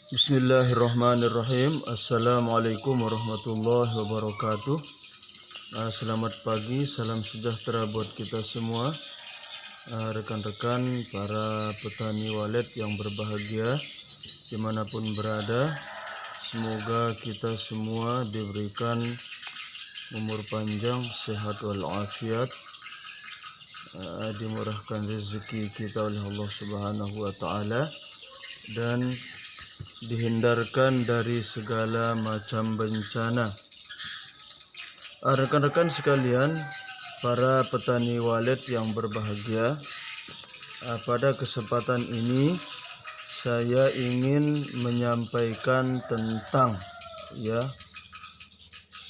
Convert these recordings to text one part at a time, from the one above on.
Bismillahirrahmanirrahim. Assalamualaikum warahmatullahi wabarakatuh. Selamat pagi, salam sejahtera buat kita semua, rekan-rekan para petani walet yang berbahagia dimanapun berada. Semoga kita semua diberikan umur panjang, sehat walafiat, dimurahkan rezeki kita oleh Allah Subhanahu wa taala, dan dihindarkan dari segala macam bencana. Rekan-rekan sekalian, para petani walet yang berbahagia, pada kesempatan ini saya ingin menyampaikan tentang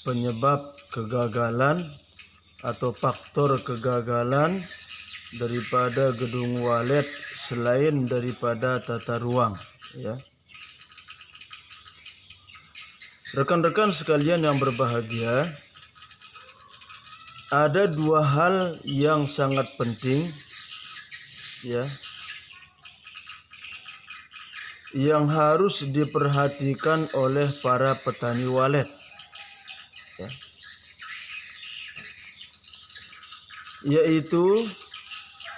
penyebab kegagalan atau faktor kegagalan daripada gedung walet selain daripada tata ruang. Rekan-rekan sekalian yang berbahagia, ada dua hal yang sangat penting yang harus diperhatikan oleh para petani walet, yaitu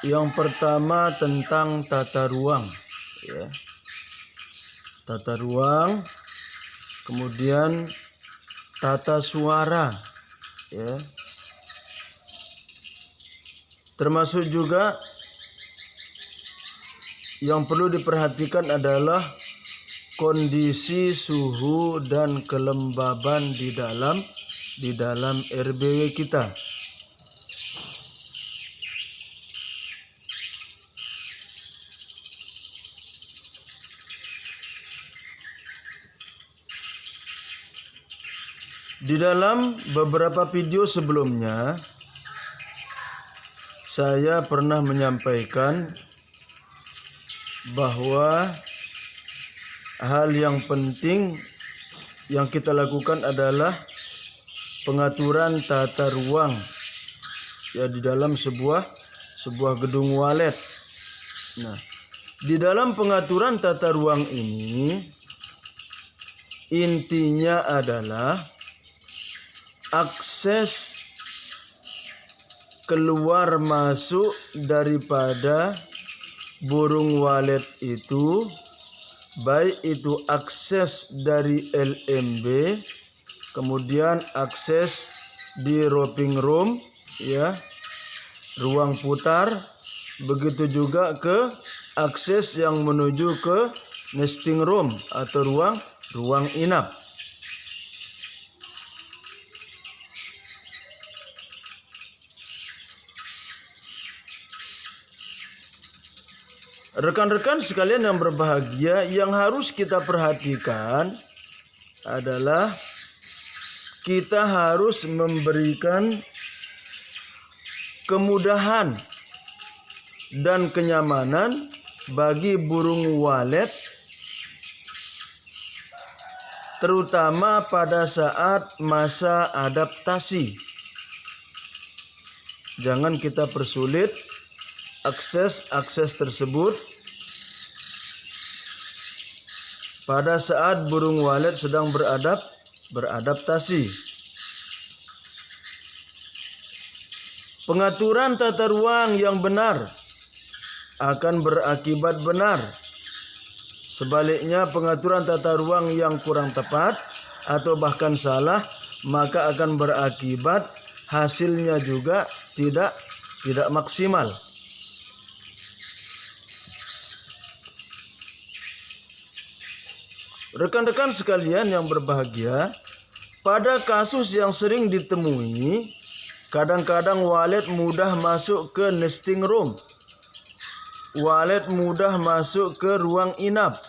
yang pertama tentang tata ruang, tata ruang, kemudian tata suara, termasuk juga yang perlu diperhatikan adalah kondisi suhu dan kelembaban di dalam RBW kita. Di dalam beberapa video sebelumnya, saya pernah menyampaikan bahwa hal yang penting yang kita lakukan adalah pengaturan tata ruang di dalam sebuah gedung walet. Nah, di dalam pengaturan tata ruang ini intinya adalah akses keluar masuk daripada burung walet itu, baik itu akses dari LMB, kemudian akses di roping room, ruang putar, begitu juga ke akses yang menuju ke nesting room atau ruang inap. Rekan-rekan sekalian yang berbahagia, yang harus kita perhatikan adalah kita harus memberikan kemudahan dan kenyamanan bagi burung walet, terutama pada saat masa adaptasi. Jangan kita persulit akses tersebut pada saat burung walet sedang beradaptasi. Pengaturan tata ruang yang benar akan berakibat benar. Sebaliknya, pengaturan tata ruang yang kurang tepat atau bahkan salah, maka akan berakibat hasilnya juga tidak maksimal. Rekan-rekan sekalian yang berbahagia, pada kasus yang sering ditemui, kadang-kadang walet mudah masuk ke nesting room, walet mudah masuk ke ruang inap,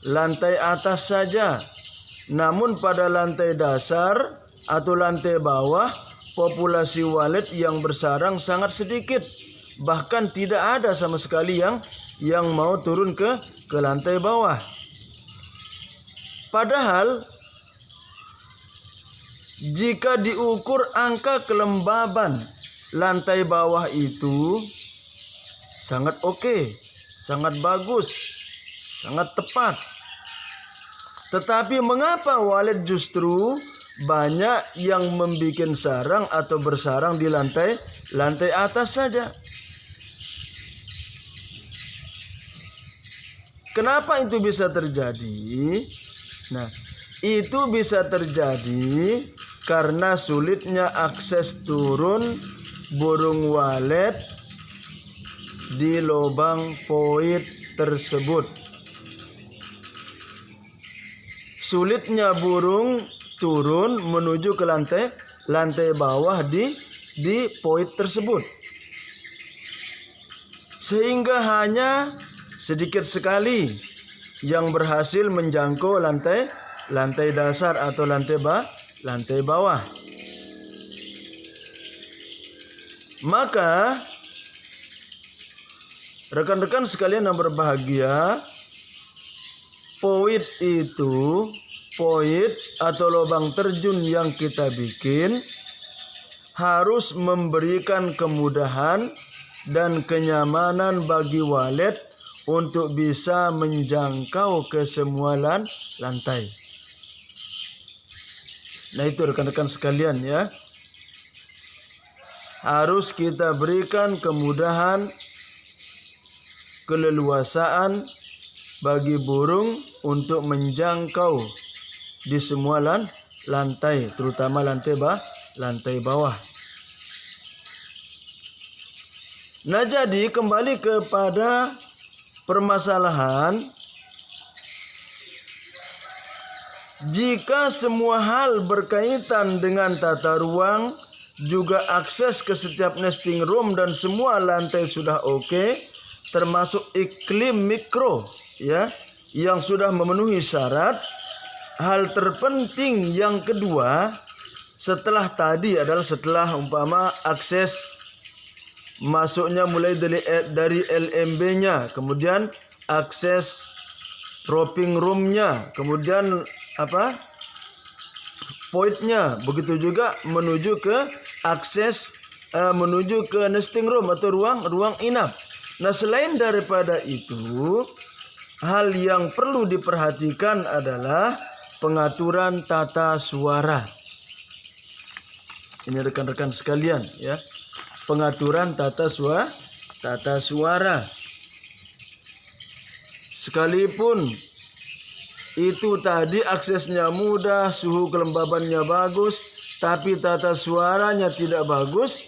lantai atas saja. Namun pada lantai dasar atau lantai bawah, populasi walet yang bersarang sangat sedikit, bahkan tidak ada sama sekali yang mau turun ke lantai bawah. Padahal jika diukur angka kelembaban lantai bawah itu sangat oke, sangat bagus, sangat tepat. Tetapi mengapa walet justru banyak yang membuat sarang atau bersarang di lantai atas saja? Kenapa itu bisa terjadi? Nah, itu bisa terjadi karena sulitnya akses turun burung walet di lubang poid tersebut. Sulitnya burung turun menuju ke lantai bawah di poid tersebut, sehingga hanya sedikit sekali yang berhasil menjangkau lantai dasar atau lantai bawah. Maka rekan-rekan sekalian yang berbahagia, poid itu, poid atau lubang terjun yang kita bikin harus memberikan kemudahan dan kenyamanan bagi walet untuk bisa menjangkau ke semua lantai. Nah itu rekan-rekan sekalian ya. Harus kita berikan kemudahan, keleluasaan bagi burung untuk menjangkau di semua lantai, terutama lantai bawah. Nah jadi kembali kepada permasalahan, jika semua hal berkaitan dengan tata ruang, juga akses ke setiap nesting room dan semua lantai sudah oke, termasuk iklim mikro ya yang sudah memenuhi syarat. Hal terpenting yang kedua setelah tadi adalah setelah umpama akses masuknya mulai dari LMB-nya, kemudian akses roping room-nya, kemudian poid-nya, begitu juga menuju ke akses menuju ke nesting room atau ruang inap. Nah, selain daripada itu, hal yang perlu diperhatikan adalah pengaturan tata suara. Ini rekan-rekan sekalian ya. Pengaturan tata suara. Sekalipun itu tadi aksesnya mudah, suhu kelembabannya bagus, tapi tata suaranya tidak bagus,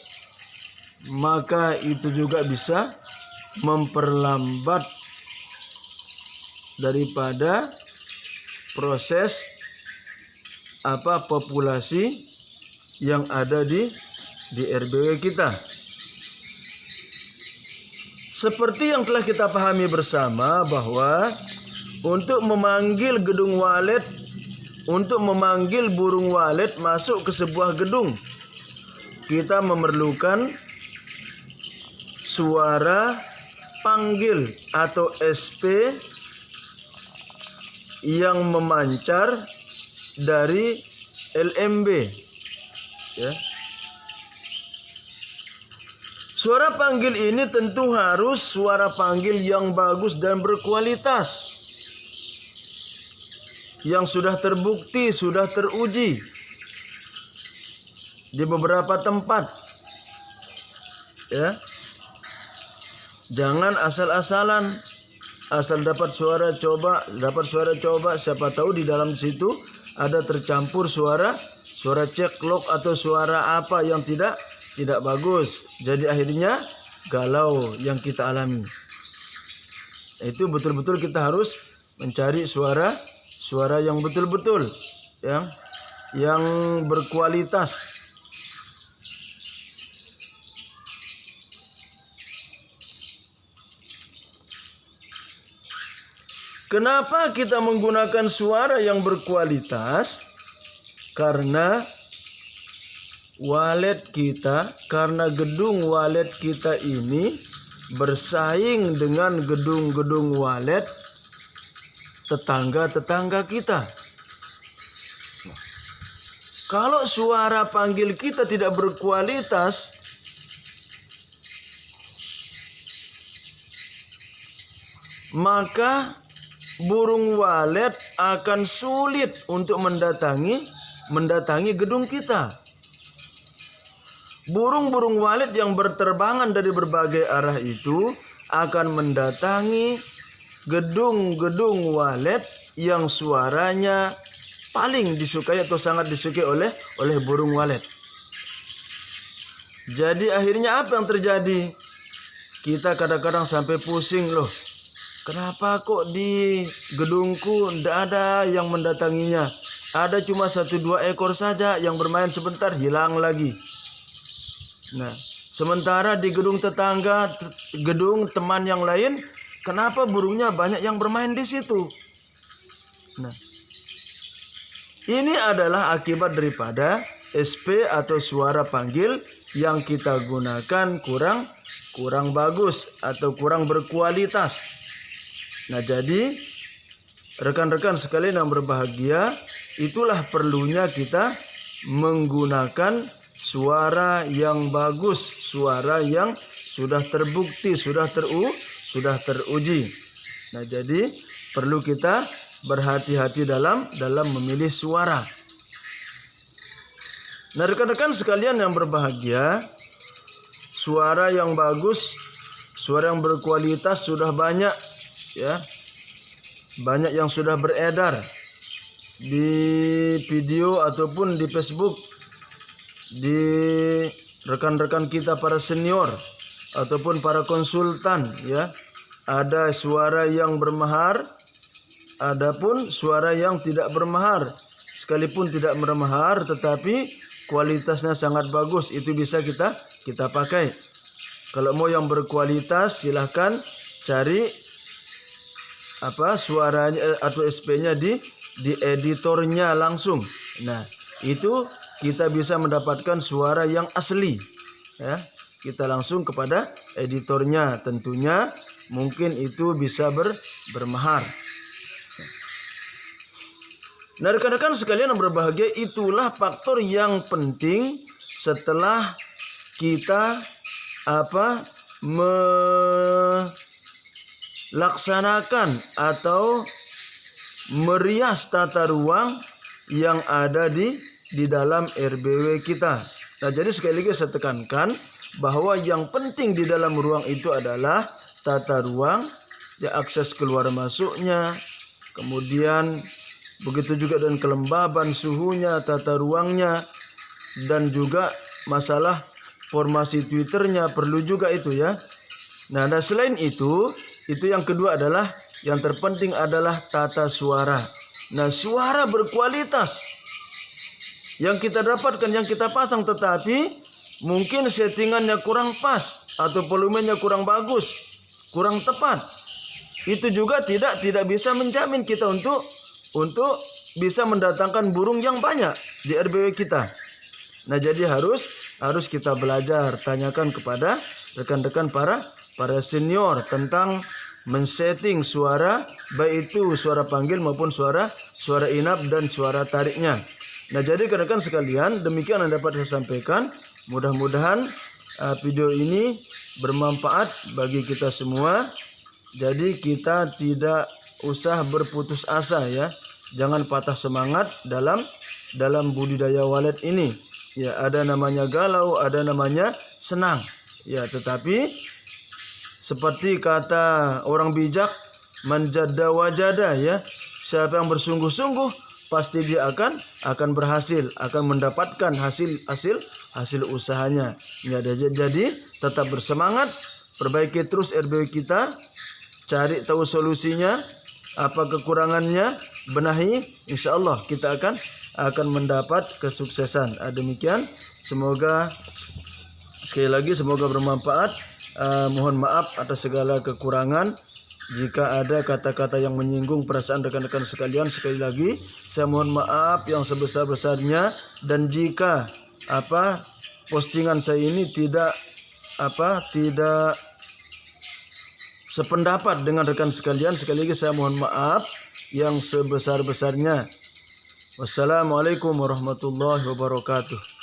maka itu juga bisa memperlambat daripada proses populasi yang ada di RBW kita. Seperti yang telah kita pahami bersama bahwa untuk memanggil burung walet masuk ke sebuah gedung, kita memerlukan suara panggil atau SP yang memancar dari LMB ya. Suara panggil ini tentu harus suara panggil yang bagus dan berkualitas, yang sudah terbukti, sudah teruji di beberapa tempat ya. Jangan asal-asalan, asal dapat suara coba, siapa tahu di dalam situ ada tercampur suara ceklok atau suara apa yang tidak bagus. Jadi akhirnya galau yang kita alami. Itu betul-betul kita harus mencari suara yang betul-betul yang berkualitas. Kenapa kita menggunakan suara yang berkualitas? Karena gedung walet kita ini bersaing dengan gedung-gedung walet tetangga-tetangga kita. Kalau suara panggil kita tidak berkualitas, maka burung walet akan sulit untuk mendatangi gedung kita. Burung-burung walet yang berterbangan dari berbagai arah itu akan mendatangi gedung-gedung walet yang suaranya paling disukai atau sangat disukai oleh burung walet. Jadi akhirnya apa yang terjadi? Kita kadang-kadang sampai pusing loh. Kenapa kok di gedungku tidak ada yang mendatanginya? Ada cuma 1-2 ekor saja yang bermain sebentar hilang lagi. Nah, sementara di gedung tetangga, gedung teman yang lain, kenapa burungnya banyak yang bermain di situ? Nah, ini adalah akibat daripada SP atau suara panggil yang kita gunakan kurang bagus atau kurang berkualitas. Nah, jadi rekan-rekan sekalian yang berbahagia, itulah perlunya kita menggunakan suara yang bagus, suara yang sudah terbukti, sudah teruji. Nah, jadi perlu kita berhati-hati dalam memilih suara. Nah, rekan-rekan sekalian yang berbahagia, suara yang bagus, suara yang berkualitas sudah banyak, ya. Banyak yang sudah beredar di video ataupun di Facebook, di rekan-rekan kita para senior ataupun para konsultan, ya. Ada suara yang bermahar, adapun suara yang tidak bermahar. Sekalipun tidak bermahar tetapi kualitasnya sangat bagus, itu bisa kita pakai. Kalau mau yang berkualitas silahkan cari suaranya atau SP-nya di editornya langsung. Nah, itu kita bisa mendapatkan suara yang asli, ya. Kita langsung kepada editornya, tentunya mungkin itu bisa bermahar. Nah, rekan-rekan sekalian yang berbahagia, itulah faktor yang penting setelah kita melaksanakan atau merias tata ruang yang ada di dalam RBW kita. Nah, jadi sekali lagi saya tekankan bahwa yang penting di dalam ruang itu adalah tata ruang, ya, akses keluar masuknya, kemudian begitu juga dengan kelembaban suhunya, tata ruangnya, dan juga masalah formasi Twitternya perlu juga itu, ya. Nah, dan selain itu yang kedua adalah, yang terpenting adalah tata suara. Nah, suara berkualitas yang kita dapatkan, yang kita pasang, tetapi mungkin settingannya kurang pas atau volumenya kurang bagus, kurang tepat. Itu juga tidak bisa menjamin kita untuk bisa mendatangkan burung yang banyak di RBW kita. Nah, jadi harus kita belajar, tanyakan kepada rekan-rekan para senior tentang men-setting suara, baik itu suara panggil maupun suara inap dan suara tariknya. Nah, jadi rekan-rekan sekalian, demikian yang dapat saya sampaikan. Mudah-mudahan video ini bermanfaat bagi kita semua. Jadi kita tidak usah berputus asa, ya. Jangan patah semangat dalam budidaya walet ini. Ya, ada namanya galau, ada namanya senang. Ya, tetapi seperti kata orang bijak, manjada wajada, ya. Siapa yang bersungguh-sungguh pasti dia akan berhasil, akan mendapatkan hasil usahanya. Ya, jadi tetap bersemangat, perbaiki terus RBW kita, cari tahu solusinya, apa kekurangannya, benahi, insya Allah kita akan mendapat kesuksesan. Demikian, semoga sekali lagi semoga bermanfaat. Mohon maaf atas segala kekurangan. Jika ada kata-kata yang menyinggung perasaan rekan-rekan sekalian, sekali lagi saya mohon maaf yang sebesar-besarnya. Dan jika postingan saya ini tidak sependapat dengan rekan sekalian, sekali lagi saya mohon maaf yang sebesar-besarnya. Wassalamualaikum warahmatullahi wabarakatuh.